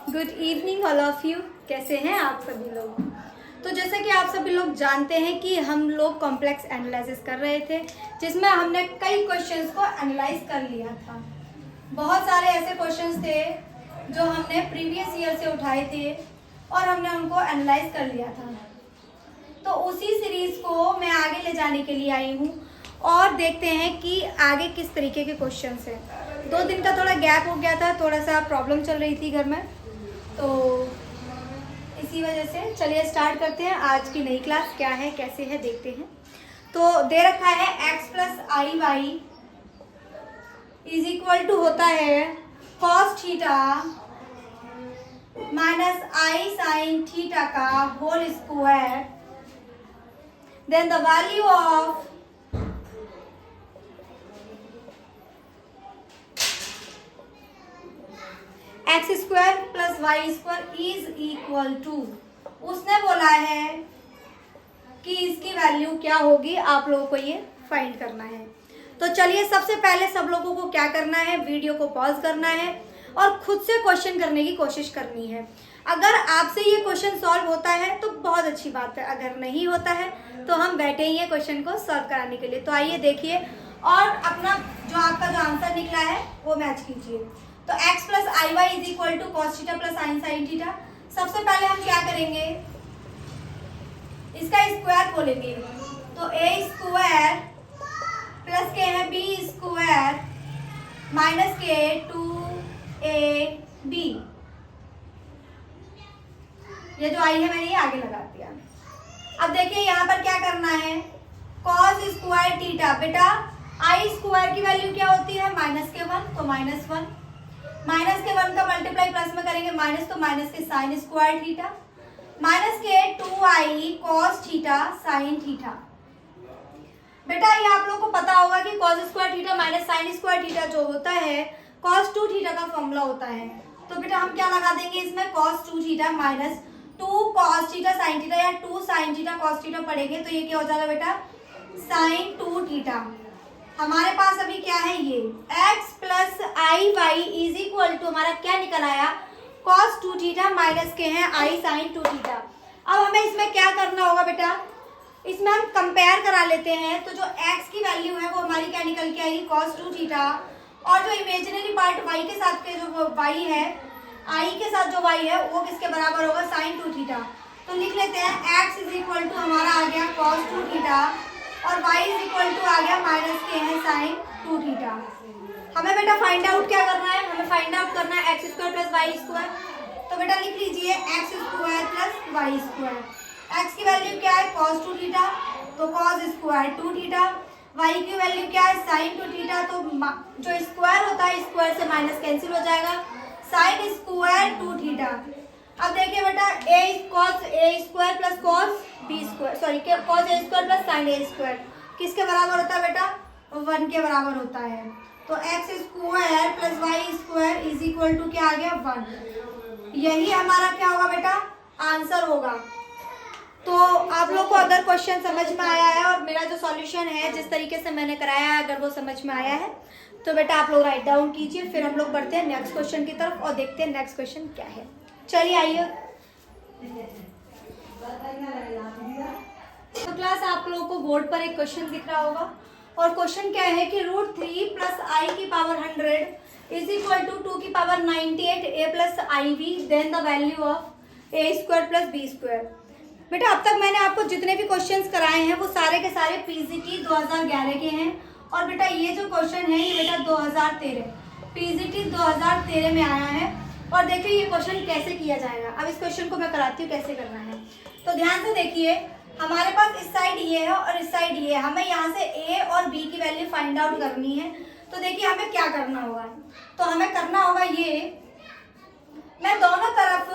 Good evening all of you. कैसे हैं आप सभी लोग। तो जैसा कि आप सभी लोग जानते हैं कि हम लोग कॉम्प्लेक्स एनालिसिस कर रहे थे, जिसमें हमने कई क्वेश्चंस को एनालाइज कर लिया था। बहुत सारे ऐसे क्वेश्चंस थे जो हमने प्रीवियस ईयर से उठाए थे और हमने उनको एनालाइज कर लिया था। तो उसी सीरीज को मैं आगे ले जाने के लिए आई हूँ और देखते हैं कि आगे किस तरीके के क्वेश्चंस हैं। 2 दिन का थोड़ा गैप हो गया था, थोड़ा सा प्रॉब्लम चल रही थी घर में, तो इसी वजह से चलिए स्टार्ट करते हैं। आज की नई क्लास क्या है, कैसे है, देखते हैं। तो दे रखा है x plus i y is equal to होता है cos theta minus i sine theta का whole square, then the value of x square plus y square is equal to, उसने बोला है कि इसकी वैल्यू क्या होगी, आप लोगों को ये फाइंड करना है। तो चलिए सबसे पहले सब लोगों को क्या करना है, वीडियो को पॉज करना है और खुद से क्वेश्चन करने की कोशिश करनी है। अगर आपसे ये क्वेश्चन सॉल्व होता है तो बहुत अच्छी बात है, अगर नहीं होता है तो हम बैठे ही हैं क्वेश्चन को सॉल्व कराने के लिए। तो आइए देखिए और अपना जो आपका जो आंसर निकला है वो मैच कीजिए। तो x plus i y is equal to cos theta plus sine sine theta. सबसे पहले हम क्या करेंगे, इसका स्क्वायर बोलेंगे। तो a स्क्वायर प्लस के है b स्क्वायर माइनस के 2ab, ये जो आई है मैंने ये आगे लगा दिया। अब देखिए यहाँ पर क्या करना है, कॉस स्क्वायर थीटा, बेटा आई स्क्वायर की वैल्यू क्या होती है माइनस के 1, तो माइनस 1, माइनस के 1 का मल्टीप्लाई प्लस में करेंगे माइनस, तो माइनस के साइन स्क्वायर थीटा माइनस के 2i cos theta sine theta. बेटा ये आप लोगों को पता होगा कि cos square theta minus sine square theta जो होता है कॉस 2 थीटा का फॉर्मूला होता है। तो बेटा हम क्या लगा देंगे इसमें, cos 2 theta minus 2 cos theta sine theta, या 2 साइन थीटा कॉस थीटा पढ़ेंगे तो ये क्या हो जाएगा बेटा, साइन 2 थीटा। हमारे पास अभी क्या है, ये x plus i y is equal to हमारा क्या निकल आया, cos 2 थीटा माइनस के हैं i sin 2 थीटा। अब हमें इसमें क्या करना होगा बेटा, इसमें हम कंपेयर करा लेते हैं। तो जो x की वैल्यू है वो हमारी क्या निकल के आएगी, cos 2 थीटा, और जो इमेजिनरी पार्ट y के साथ के जो y है, i के साथ जो y है वो किसके बराबर होगा, sin 2 थीटा। तो लिख लेते हैं x इज इक्वल टू हमारा आ गया cos 2 थीटा और y इज इक्वल टू आ गया माइनस के हैं साइन 2 थीटा। हमें बेटा फाइंड आउट क्या करना है, हमें फाइंड आउट करना है x square plus y square. तो बेटा लिख लीजिए x square plus y square. X की वैल्यू क्या है, cos 2 थीटा, तो cos स्क्वायर 2 थीटा। वाई की वैल्यू क्या है, sin 2 थीटा, तो जो स्क्वायर होता है स्क्वायर से माइनस कैंसिल हो जाएगा, sin स्क्वायर 2 थीटा। अब देखिए बेटा a square plus cos b square, sorry cos a square plus sin a square किसके बराबर होता है बेटा, 1 के बराबर होता है। तो x square plus y square is equal to क्या आ गया, 1। यही हमारा क्या होगा बेटा, आंसर होगा। तो आप लोग को अगर क्वेश्चन समझ में आया है और मेरा जो सॉल्यूशन है जिस तरीके से मैंने कराया है अगर वो समझ में आया है तो बेटा आप लोग राइट डाउन कीजिए। फिर हम लोग बढ़ते हैं नेक्स्ट क्वेश्चन की तरफ और देखते हैं नेक्स्ट क्वेश्चन क्या है। चलिए आइए। तो क्लास आप लोगों को बोर्ड पर एक क्वेश्चन दिख रहा होगा और क्वेश्चन क्या है कि √3 प्लस आई की पावर 100 इज इक्वल टू 2 की power 98 a plus i v, then the value of a square plus B square. बेटा अब तक मैंने आपको जितने भी क्वेश्चंस कराए हैं वो सारे के सारे पीजीटी 2011 के हैं और बेटा ये जो क्वेश्चन है ये बेटा 2013 पीजीटी 2013 में आया है। और देखिए ये क्वेश्चन कैसे किया जाएगा। अब इस क्वेश्चन को मैं कराती हूँ कैसे करना है। तो ध्यान से देखिए, हमारे पास इस साइड ये है और इस साइड ये है, हमें यहाँ से a और b की वैल्यू फाइंड आउट करनी है। तो देखिए हमें क्या करना होगा, तो हमें करना होगा ये, मैं दोनों तरफ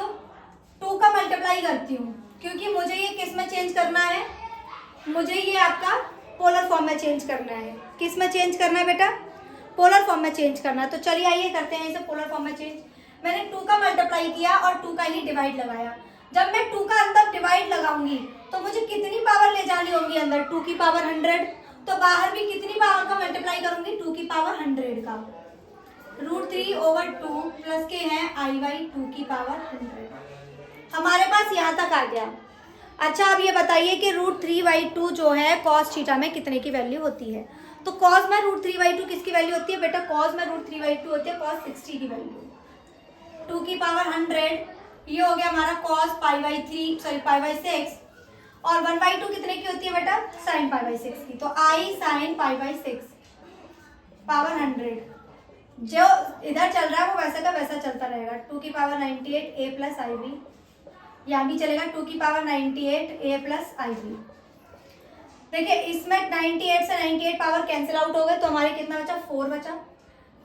2 का मल्टीप्लाई करती हूँ क्योंकि मुझे ये किस में चेंज करना है, मुझे ये आपका पोलर फॉर्म में चेंज करना है। किस में चेंज करना है बेटा, पोलर फॉर्म में चेंज करना है। तो चलिए आइए करते हैं इसे पोलर फॉर्म में चेंज। मैंने 2 का मल्टीप्लाई किया और 2 का ही डिवाइड लगाया। जब मैं 2 का अंदर डिवाइड लगाऊंगी तो मुझे कितनी पावर ले जानी होगी अंदर, 2 की पावर 100, तो बाहर भी कितनी पावर का मल्टीप्लाई करूंगी, 2 की पावर 100 का। √3/2 प्लस के हैं i/2 की पावर 100। हमारे पास यहाँ तक आ गया। अच्छा अब ये बताइए कि √3/2 जो है कॉस थीटा में कितने की वैल्यू होती है। तो कॉस में √3/2 किसकी वैल्यू होती है बेटा? कॉस में √3/2 होती है कॉस 60 की वैल्यू, 2 की पावर 100। ये हो गया हमारा कॉस π/6 और 1/2 कितने की होती है बेटा? साइन π/6 की। तो i साइन π/6 पावर 100, जो इधर चल रहा है वो वैसा का वैसा चलता रहेगा। 2 की पावर 98 a प्लस IB, यहाँ भी चलेगा 2 की पावर 98 a प्लस IB। देखिए इसमें 98 से 98 पावर कैंसिल आउट हो गए तो हमारे कितना बचा? 4 बचा।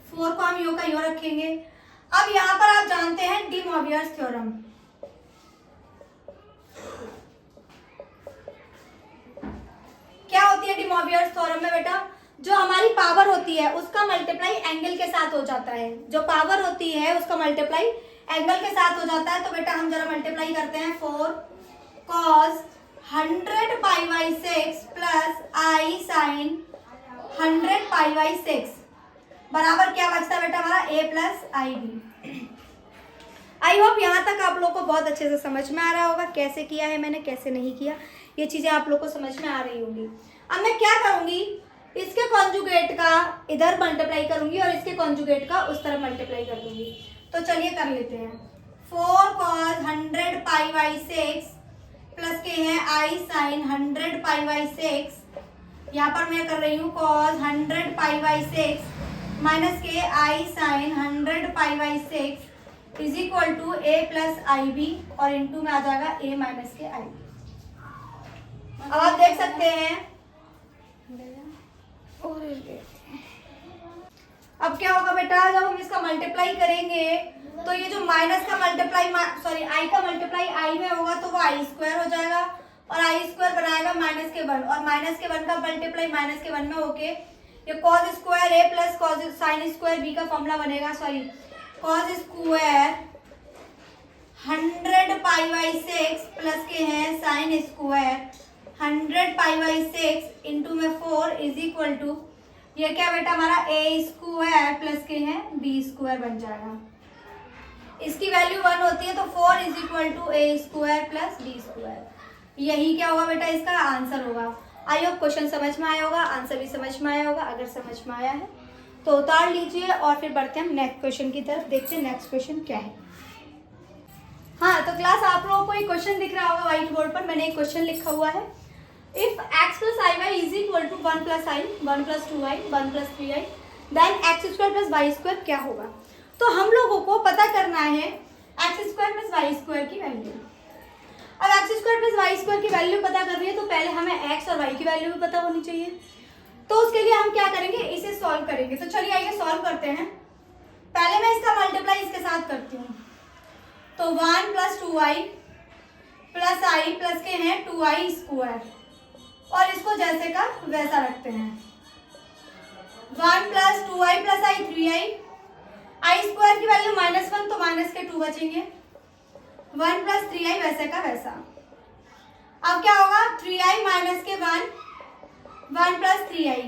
4 को हम यो का यो रखेंगे। अब यहाँ पर आप जानते हैं डी मॉवियर्स थ्योरम। क्या होती है डी मॉवियर्स थ्योरम में बेटा? जो हमारी पावर होती है उसका मल्टीप्लाई एंगल के साथ हो जाता है। जो पावर होती है उसका मल्टीप्लाई एंगल के साथ हो जाता है। तो बेटा हम जरा मल्टीप्लाई करते हैं। 4 cos 100 π/6 प्लस i साइन 100 π/6 बराबर क्या बचता है बेटा हमारा? a plus IB। I hope यहाँ तक आप लोग को बहुत अच्छे से समझ में आ रहा होगा कैसे किया है मैंने, कैसे नहीं किया, ये चीज़ें आप लोग को समझ में आ रही होंगी। अब मैं क्या करूँगी, इसके कॉन्जुगेट का इधर मल्टीप्लाई करूँगी और इसके कॉन्जुगेट का उस तरफ मल्टीप्लाई कर दूँगी। तो चलिए कर लेते हैं। 4 cos 100 π/6 प्लस के हैं i साइन 100 π/6। यहाँ पर मैं कर रही हूँ cos 100 π/6 माइनस के i sine 100 π/6 is equal to a plus IB और इंटू में आ जाएगा a माइनस के IB। अब आप देख सकते हैं अब क्या होगा बेटा, जब हम इसका मल्टीप्लाई करेंगे तो ये जो माइनस का मल्टीप्लाई i का मल्टीप्लाई i में होगा तो वो i² हो जाएगा और i² बनाएगा -1 और -1 का मल्टीप्लाई -1 में होके ये cos square a plus cos sine square b का फॉर्मूला बनेगा। cos स्क्वायर 100 π/6 प्लस के हैं साइन स्क्वायर 100 π/6 इंटू में 4 इज इक्वल टू ये क्या बेटा हमारा a² प्लस के हैं b² बन जाएगा। इसकी वैल्यू 1 होती है तो 4 is equal to a² plus b²। यही क्या होगा बेटा इसका आंसर होगा। आई होप क्वेश्चन समझ में आया होगा, आंसर भी समझ में आया होगा। अगर समझ में आया है तो उतार लीजिए और फिर बढ़ते हैं हम नेक्स्ट क्वेश्चन की तरफ। देखते हैं नेक्स्ट क्वेश्चन क्या है। हाँ तो क्लास आप लोगों को एक क्वेश्चन दिख रहा होगा व्हाइट बोर्ड पर, मैंने एक क्वेश्चन लिखा हुआ है। If x plus iy is equal to 1 plus i 1 plus 2i 1 plus 3i then x² plus y² क्या होगा। तो हम लोगों को पता करना है x² प्लस y² की वैल्यू। अब x² प्लस y² की वैल्यू पता करनी है तो पहले हमें x और y की वैल्यू भी पता होनी चाहिए। तो उसके लिए हम क्या करेंगे, इसे सॉल्व करेंगे। तो चलिए आइए सॉल्व करते हैं। पहले मैं इसका मल्टीप्लाई इसके साथ करती हूँ। तो 1 plus 2i plus i plus के हैं 2i² और इसको जैसे का वैसा रखते हैं। 1 plus 2i plus i 3i, i² की वैल्यू -1 तो माइनस के 2 बचेंगे। 1 प्लस 3i वैसे का वैसा। अब क्या होगा 3i माइनस के 1 प्लस 3i।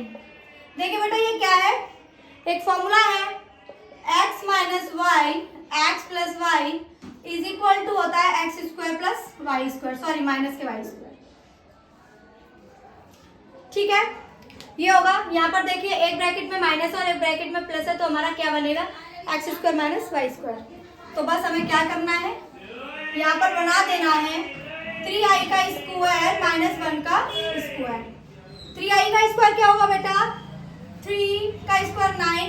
देखिए बेटा ये क्या है, एक फॉर्मूला है x minus y x plus y is equal to होता है x² plus y², sorry minus के y²। ठीक है ये होगा। यहाँ पर देखिए एक ब्रैकेट में माइनस और एक ब्रैकेट में प्लस है तो हमारा क्या बनेगा x² माइनस y²। तो बस हमें क्या करना है, यहाँ पर बना देना है 3i का स्क्वायर माइनस 1 का स्क्वायर। 3i का स्क्वायर क्या होगा बेटा, 3 का स्क्वायर 9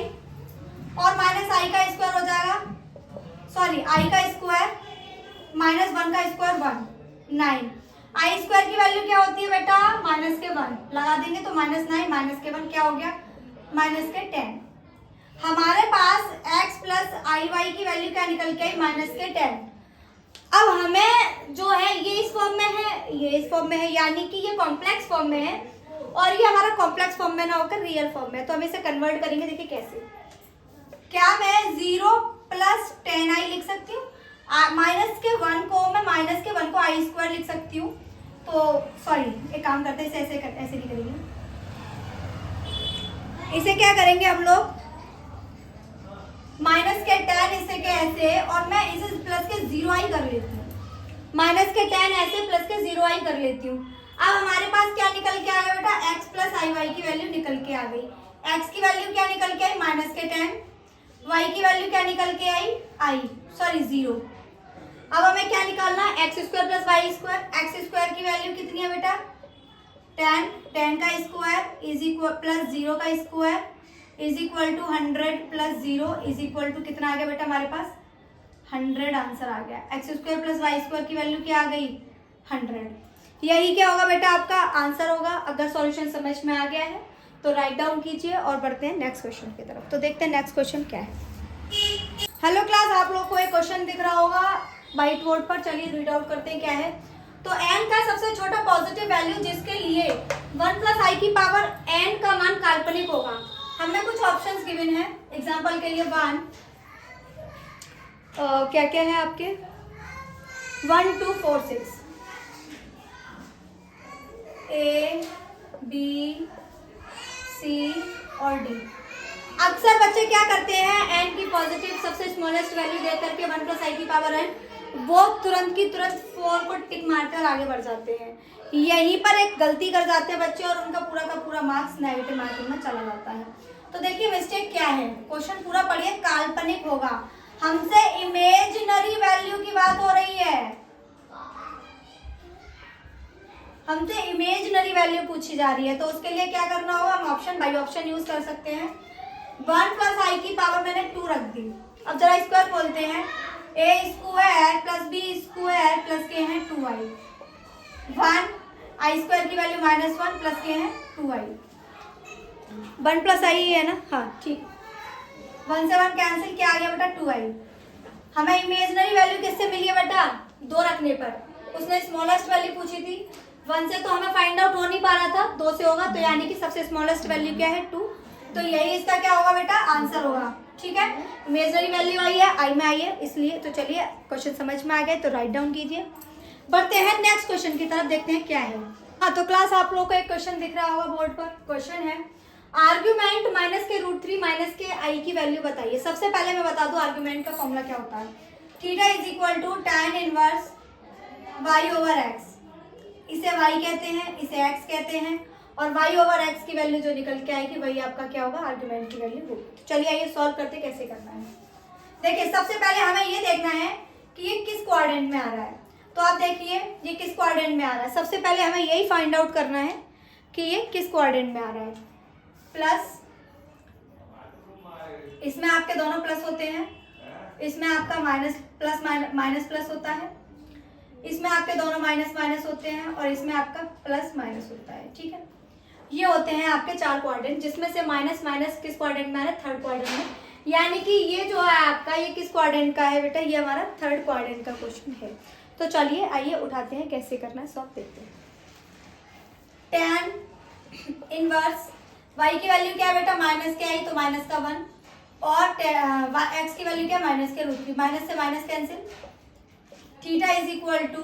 और माइनस i का स्क्वायर हो जाएगा, सॉरी i का स्क्वायर माइनस 1 का स्क्वायर 1 9। i² की वैल्यू क्या होती है बेटा माइनस के 1 लगा देंगे तो -9 माइनस के 1 क्या हो गया माइनस के 10। हमारे पास x प्लस iy की वैल्यू क्या निकल के आई माइनस के 10। अब हमें जो है ये इस फॉर्म में है, ये इस फॉर्म में है, यानी कि ये कॉम्प्लेक्स फॉर्म में है और ये हमारा कॉम्प्लेक्स फॉर्म में ना होकर रियल फॉर्म में। तो हम इसे कन्वर्ट करेंगे। देखिए कैसे, क्या मैं 0 प्लस 10i लिख सकती हूँ, माइनस के 1 को मैं माइनस के 1 को i² लिख सकती हूँ। तो सॉरी एक काम करते हैं, ऐसे नहीं करेंगे, इसे क्या करेंगे हम लोग माइनस के 10 इसे क्या ऐसे और मैं इसे प्लस के 0i कर लेती हूँ, माइनस के tan ऐसे प्लस के 0i कर लेती हूँ। अब हमारे पास क्या निकल के आ गया बेटा, x प्लस आई वाई की वैल्यू निकल के आ गई। x की वैल्यू क्या निकल के आई, माइनस के tan, y की वैल्यू क्या निकल के आई, 0। अब हमें क्या निकालना है, x square plus y square. X square की वैल्यू कितनी है बेटा, tan का स्क्वायर इज इक्वल प्लस 0 का square is equal to 100 plus 0 is equal to कितना आ गया बेटा हमारे पास 100 आंसर आ गया। X square plus y square की वैल्यू क्या आ गई 100। यही क्या होगा बेटा आपका आंसर होगा। अगर सॉल्यूशन समझ में आ गया है तो राइट डाउन कीजिए और बढ़ते हैं नेक्स्ट क्वेश्चन की तरफ। तो देखते हैं नेक्स्ट क्वेश्चन क्या है। हेलो क्लास, आप लोग को एक क्वेश्चन दिख रहा होगा व्हाइट बोर्ड पर, चलिए रीड आउट करते हैं क्या है। तो n का सबसे छोटा पॉजिटिव वैल्यू जिसके लिए 1 प्लस आई की पावर n का मान काल्पनिक होगा। हमें कुछ ऑप्शंस गिवन है, एग्जांपल के लिए 1 क्या क्या है आपके 1 2 4 6 A B C और D। अक्सर बच्चे क्या करते हैं, n की पॉजिटिव सबसे स्मॉलेस्ट वैल्यू दे करके 1 प्लस आई की पावर n वो तुरंत की तुरंत 4 को टिक मारकर आगे बढ़ जाते हैं। यहीं पर एक गलती कर जाते हैं बच्चे और उनका पूरा का पूरा मार्क्स नेगेटिव मार्किंग में चला जाता है। तो देखिए मिस्टेक क्या है, क्वेश्चन पूरा पढ़िए, काल्पनिक होगा। हमसे इमेजिनरी वैल्यू की बात हो रही है, हमसे इमेजिनरी वैल्यू पूछी जा रही है। तो उसके लिए क्या करना होगा, हम ऑप्शन बाई ऑप्शन यूज कर सकते हैं। 1 प्लस आई की पावर मैंने 2 रख दी। अब जरा स्क्वायर बोलते हैं, A square plus B square plus के हैं 2i। 1 आई स्क्वायर की वैल्यू -1 प्लस के हैं 2i। 1 प्लस आई है ना, हाँ ठीक। 1 से 1 कैंसिल, क्या आ गया बेटा 2i। हमें इमेजिनरी वैल्यू किससे मिली है बेटा, 2 रखने पर। उसने स्मॉलेस्ट वैल्यू पूछी थी, 1 से तो हमें फाइंड आउट हो नहीं पा रहा था, 2 से होगा, तो यानी कि सबसे स्मॉलेस्ट वैल्यू क्या है 2। तो यही इसका क्या होगा बेटा आंसर होगा। ठीक है, इमेजिनरी वैल्यू आई है, आई में आई है इसलिए। तो चलिए क्वेश्चन समझ में आ गए तो राइट डाउन कीजिए। बढ़ते हैं नेक्स्ट क्वेश्चन की तरफ, देखते हैं क्या है। हाँ तो क्लास आप लोगों को एक क्वेश्चन दिख रहा होगा बोर्ड पर। क्वेश्चन है आर्ग्यूमेंट -√3 माइनस के आई की वैल्यू बताइए। सबसे पहले मैं बता दूं आर्ग्यूमेंट का फॉर्मूला क्या होता है। Theta is equal to tan inverse y over x। इसे y कहते हैं, इसे x कहते हैं, और y ओवर x की वैल्यू जो निकल के आएगी वही आपका क्या होगा, आर्ग्यूमेंट की वैल्यू होगी। तो चलिए आइए सॉल्व करते कैसे करना है। देखिए सबसे पहले हमें ये देखना है कि ये किस क्वाड्रेंट में आ रहा है। तो आप देखिए ये किस क्वाड्रेंट में आ रहा है। सबसे पहले हमें यही फाइंड आउट करना है कि ये किस क्वाड्रेंट में आ रहा है। प्लस, इसमें आपके दोनों प्लस होते हैं, इसमें आपका माइनस प्लस होता है, इसमें आपके दोनों माइनस होते हैं, और इसमें आपका प्लस माइनस होता है। ठीक है, ये होते हैं आपके 4 क्वाड्रेंट, जिसमें से माइनस किस क्वाड्रेंट में आ रहा है, 3rd क्वाड्रेंट में। यानी कि ये जो है आपका ये किस क्वाड्रेंट का है बेटा, ये हमारा 3rd क्वाड्रेंट का क्वेश्चन है। तो चलिए आइए उठाते हैं कैसे करना है, सॉल्व देखते हैं। tan इनवर्स y की वैल्यू क्या है बेटा, माइनस के आई तो माइनस का 1, और x की वैल्यू क्या है, -√3। माइनस से minus cancel, theta is equal to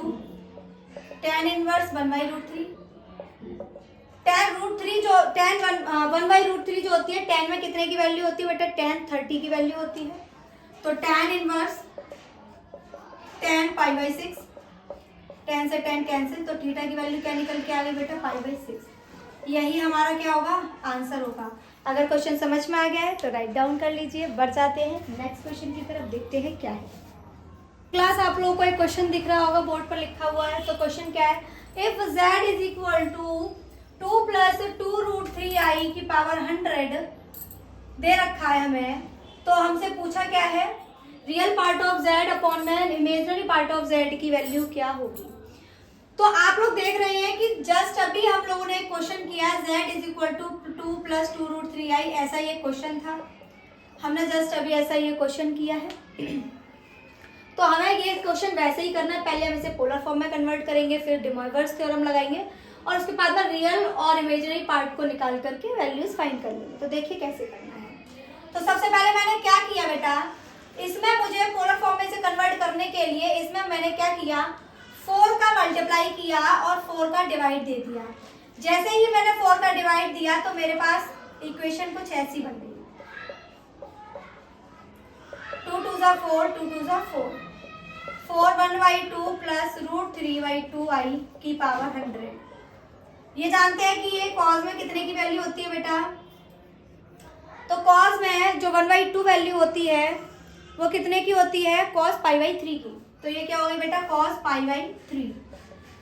tan inverse 1/√3। tan 1/√3 जो होती है, tan में कितने की वैल्यू होती है बेटा, tan 30 की वैल्यू होती है। तो tan इनवर्स tan π/6, tan से tan कैंसिल, तो थीटा की वैल्यू क्या निकल के आ गई बेटा π/6। यही हमारा क्या होगा, आंसर होगा। अगर क्वेश्चन समझ में आ गया है तो राइट डाउन कर लीजिए। बढ़ जाते हैं नेक्स्ट क्वेश्चन की तरफ, देखते हैं क्या है। क्लास आप लोगों को एक क्वेश्चन दिख रहा होगा बोर्ड पर लिखा हुआ है। तो क्वेश्चन क्या है, if z is equal to 2 प्लस 2√3i की पावर 100 दे रखा है हमें, तो हमसे पूछा क्या है, real part of z upon में इमेजिनरी पार्ट ऑफ z की वैल्यू क्या होगी। तो आप लोग देख रहे हैं कि जस्ट अभी हम लोगों ने एक क्वेश्चन किया, z इज इक्वल टू 2 प्लस 2√3i, ऐसा ये क्वेश्चन था। हमने जस्ट अभी ऐसा ये क्वेश्चन किया है। तो हमें ये क्वेश्चन वैसे ही करना है, पहले हम इसे पोलर फॉर्म में कन्वर्ट करेंगे, फिर डे मॉइवर्स थ्योरम लगाएंगे, और उसके बाद में रियल और इमेजिनरी पार्ट को निकाल करके वैल्यूज फाइंड कर लेंगे। तो देखिए कैसे करना है। तो सबसे पहले मैंने क्या किया बेटा, इसमें मुझे पोलर फॉर्म में से कन्वर्ट करने के लिए इसमें मैंने क्या किया, 4 का मल्टीप्लाई किया और 4 का डिवाइड दे दिया। जैसे ही मैंने 4 का डिवाइड दिया तो मेरे पास इक्वेशन कुछ ऐसी बन गई, 2 2 ज़ा 4, 2 2 ज़ा 4, 4 1/2 प्लस √3/2i की पावर 100। ये जानते हैं कि ये कॉस में कितने की वैल्यू होती है बेटा? तो कॉस में जो 1/2 वैल्यू होती है वो कितने की होती है? cos π/3 की। तो ये क्या हो गया बेटा? cos π/3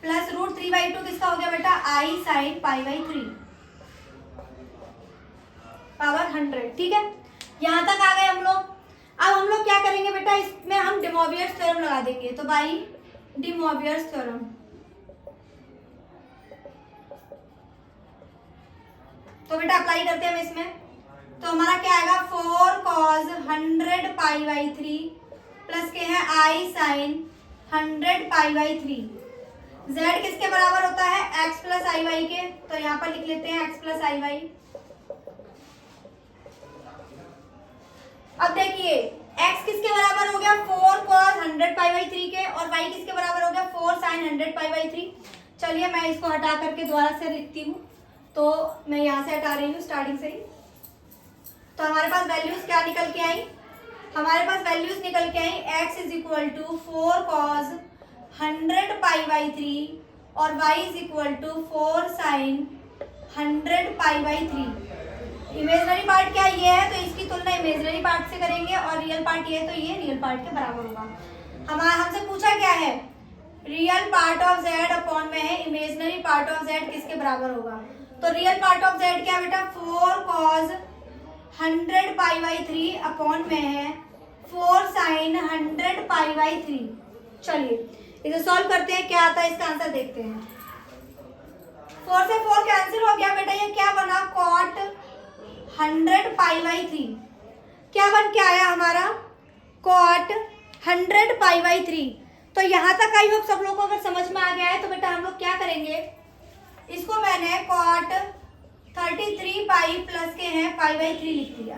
प्लस √3/2 किसका हो गया बेटा? i sin π/3 power 100। ठीक है, यहाँ तक आ गए हम लोग। अब हम लोग क्या करेंगे बेटा? इसमें हम डे मोवियर्स थ्योरम लगा देंगे। तो बाई डे मोवियर्स थ्योरम, तो बेटा अप्लाई करते हैं हम इसमें। तो हमारा क्या आएगा? 4 cos 100 π/3 प्लस के है i sin 100 π/3। z किसके बराबर होता है? x प्लस आई वाई के। तो यहाँ पर लिख लेते हैं x प्लस आई वाई। अब देखिए x किसके बराबर हो गया? 4 cos 100 π/3 के, और y किसके बराबर हो गया? 4 sin 100 π/3। चलिए मैं इसको हटा करके दोबारा से लिखती हूँ। तो मैं यहाँ से हटा रही हूँ स्टार्टिंग से ही। तो हमारे पास वैल्यूज क्या निकल के आई? हमारे पास वैल्यूज निकल के आई x is equal to 4 cos 100 π/3 और y is equal to 4 sin 100 π/3। Imaginary part क्या ये है, तो इसकी तुलना इमेजिनरी पार्ट से करेंगे, और रियल पार्ट ये है तो ये रियल पार्ट के बराबर होगा। हमसे पूछा क्या है? Real part of z upon में है इमेजिनरी पार्ट ऑफ z किसके बराबर होगा? तो रियल पार्ट ऑफ z क्या बेटा? 4 cos 100 π/3 अपॉन में है 4 sin 100 π/3। चलिए इसे सॉल्व करते हैं, क्या आता है इसका आंसर देखते हैं। 4 से 4 कैंसिल हो गया बेटा, ये क्या बना? cot 100 π/3 क्या बन के आया हमारा? cot 100 π/3। तो यहाँ तक आई होप सब लोगों को अगर समझ में आ गया है। तो बेटा हम लोग क्या करेंगे, इसको मैंने cot 33 पाई प्लस के हैं π/3 लिख दिया।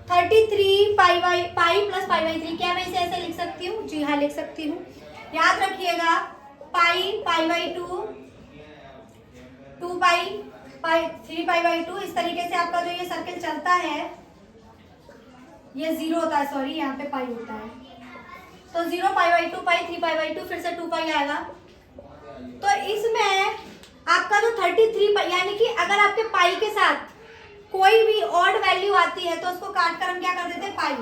33 पाई प्लस π/3, क्या मैं इसे ऐसे लिख सकती हूँ? जी हाँ लिख सकती हूँ। याद रखिएगा पाई π/2, 2 पाई 3 π/2। इस तरीके से आपका जो ये सर्किल चलता है ये 0 होता है, सॉरी यहाँ पे पाई होता है। तो 0 π/2 पाई 3 π/2 फिर से 2 पाई आएगा। तो इसमें आपका जो 33 यानी कि अगर आपके पाई के साथ कोई भी ऑड वैल्यू आती है तो उसको काट कर हम क्या कर देते हैं? पाई।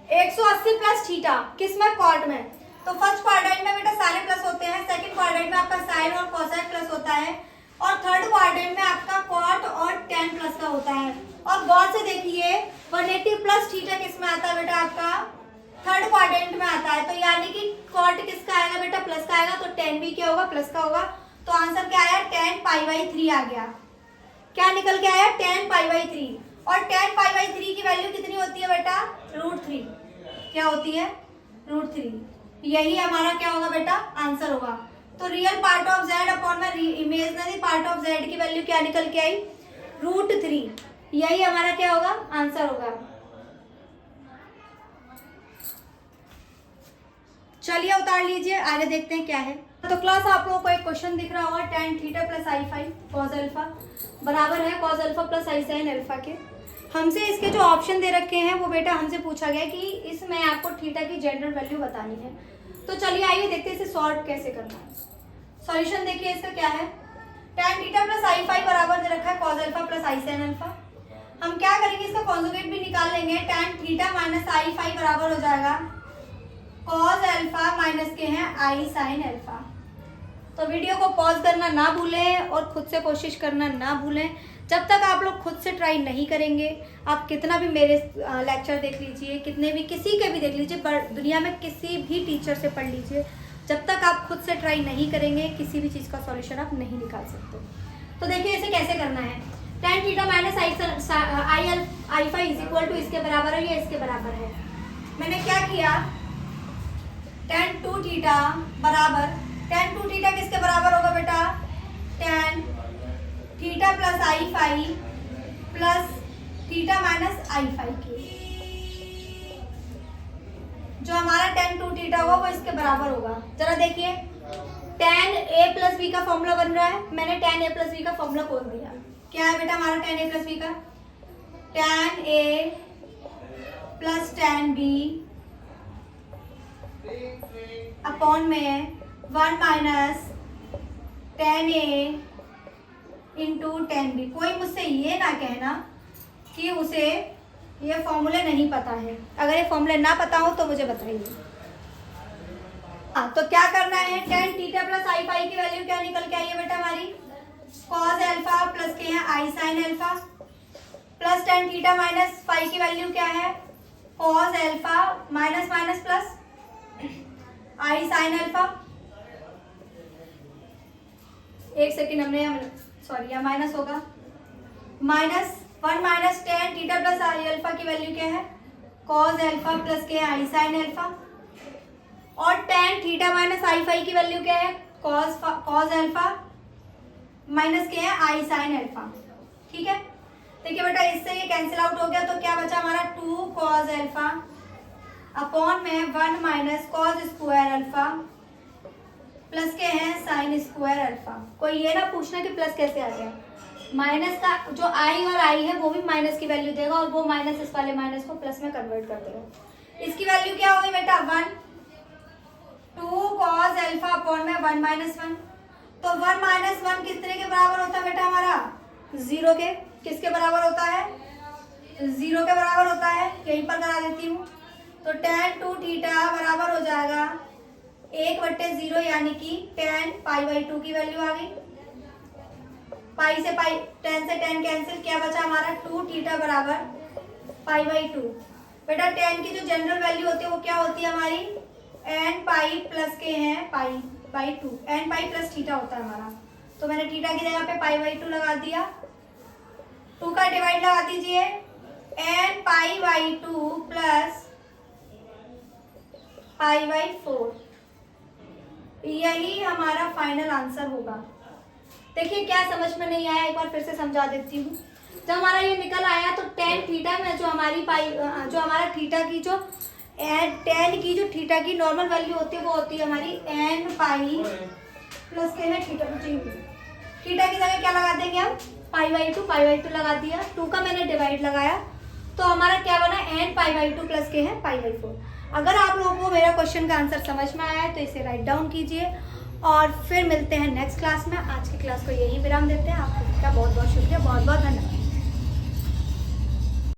180 प्लस थीटा किस में? कॉट में। तो फर्स्ट क्वाड्रेंट में बेटा सारे प्लस होते हैं, सेकंड क्वाड्रेंट में आपका साइन और कोसाइन प्लस होता है, और थर्ड क्वाड्रेंट में आपका कॉट और tan प्लस का होता है। और गौर से देखिए 180 प्लस थीटा किस में आता है बेटा? आपका थर्ड क्वाड्रेंट में आता है। तो यानी कि कॉट किसका आएगा बेटा? प्लस का आएगा। तो tan भी क्या होगा? प्लस का होगा। तो आंसर क्या आया? tan π/3 आ गया। क्या निकल के आया? tan π/3। और tan π/3 की वैल्यू कितनी होती है बेटा? √3। क्या होती है? √3। यही हमारा क्या होगा बेटा? आंसर होगा। तो real part of z upon में इमेजिनरी पार्ट ऑफ z की वैल्यू क्या निकल के आई? √3। यही हमारा क्या होगा? आंसर होगा। चलिए उतार लीजिए, आगे देखते हैं क्या है। तो क्लास आप लोगों को एक क्वेश्चन दिख रहा होगा, tan theta plus i5 cos alpha बराबर है cos alpha plus i sin alpha के। हमसे इसके जो ऑप्शन दे रखे हैं वो बेटा हमसे पूछा गया कि इसमें आपको थीटा की जनरल वैल्यू बतानी है। तो चलिए आइए देखते हैं इसे सॉल्व कैसे करना है। सॉल्यूशन देखिए इसका क्या है। tan थीटा प्लस i5 बराबर दे रखा है cos alpha plus i sin alpha. हम क्या करेंगे, इसका कॉन्जुगेट भी निकाल लेंगे। tan थीटा माइनस i5 बराबर हो जाएगा cos अल्फा माइनस के हैं i sin अल्फा। तो वीडियो को पॉज करना ना भूलें और खुद से कोशिश करना ना भूलें। जब तक आप लोग खुद से ट्राई नहीं करेंगे, आप कितना भी मेरे लेक्चर देख लीजिए, कितने भी किसी के भी देख लीजिए, दुनिया में किसी भी टीचर से पढ़ लीजिए, जब तक आप खुद से ट्राई नहीं करेंगे किसी भी चीज़ का सॉल्यूशन आप नहीं निकाल सकते। तो देखिए इसे कैसे करना है। tan theta minus i5 is equal to इसके बराबर है, ये इसके बराबर है। मैंने क्या किया, tan 2 थीटा बराबर, tan 2 थीटा किसके बराबर होगा बेटा? tan theta plus i5 plus theta minus i5 की। जो हमारा tan 2 थीटा होगा वो इसके बराबर होगा। जरा देखिए tan a प्लस b का फॉर्मूला बन रहा है, मैंने tan a प्लस b का फॉर्मूला खोल दिया। क्या है बेटा हमारा tan a प्लस b का? tan A plus tan B upon में 1 minus tan A into tan B। कोई मुझसे ये ना कहना कि उसे ये फॉर्मूले नहीं पता है। अगर ये फॉर्मूले ना पता हो तो मुझे बताइए। हाँ, तो क्या करना है, tan थीटा प्लस आई फाई की वैल्यू क्या निकल के आई है बेटा हमारी, cos अल्फा प्लस के है i sine alpha, plus tan theta minus phi की वैल्यू क्या है, cos alpha minus minus plus i sine alpha. एक सेकेंड, हमने सॉरी यहाँ माइनस होगा, minus 1 minus tan theta plus i alpha की वैल्यू क्या है, cos अल्फा प्लस के आई साइन अल्फा, और tan theta minus i phi की वैल्यू क्या है, cos अल्फा माइनस के है आई साइन अल्फा। ठीक है, देखिए बेटा इससे ये कैंसिल आउट हो गया, तो क्या बचा हमारा 2 cos अल्फा अपॉन में 1 minus cos square alpha plus के हैं साइन स्क्वायर अल्फा। कोई ये ना पूछना कि प्लस कैसे आ गया, माइनस का जो आई और आई है वो भी माइनस की वैल्यू देगा और वो माइनस इस वाले माइनस को प्लस में कन्वर्ट कर देगा। इसकी वैल्यू क्या होगी बेटा 1, 2 cos अल्फा अपॉन में 1 माइनस 1। तो 1 माइनस 1 कितने के बराबर होता है बेटा हमारा, 0 के। किसके बराबर होता है, 0 के बराबर होता है। यहीं पर करा देती हूँ, तो tan 2 थीटा बराबर हो जाएगा 1/0 यानी कि tan π/2 की वैल्यू आ गई। पाई से पाई, tan से tan कैंसिल, क्या बचा हमारा 2 थीटा बराबर π/2। बेटा tan की जो जनरल वैल्यू होती है वो क्या होती है हमारी, n पाई प्लस के हैं π/2, n पाई प्लस थीटा होता है हमारा। तो मैंने थीटा की जगह पे π/2 लगा दिया, 2 का डिवाइड लगा दीजिए, n π/2 प्लस π/4, यही हमारा फाइनल आंसर होगा। देखिए क्या समझ में नहीं आया, एक बार फिर से समझा देती हूँ। जब हमारा ये निकल आया तो tan थीटा में जो हमारा थीटा की जो tan की जो थीटा की नॉर्मल वैल्यू होती है वो होती है हमारी n पाई प्लस के है थीटा। थीटा की जगह क्या लगा देंगे हम, π/2 लगा दिया, 2 का मैंने डिवाइड लगाया, तो हमारा क्या बना n π/2 प्लस के है π/4। अगर आप लोगों को मेरा क्वेश्चन का आंसर समझ में आया है तो इसे राइट डाउन कीजिए और फिर मिलते हैं नेक्स्ट क्लास में। आज की क्लास को यही विराम देते हैं। आपका बहुत बहुत शुक्रिया, बहुत बहुत धन्यवाद।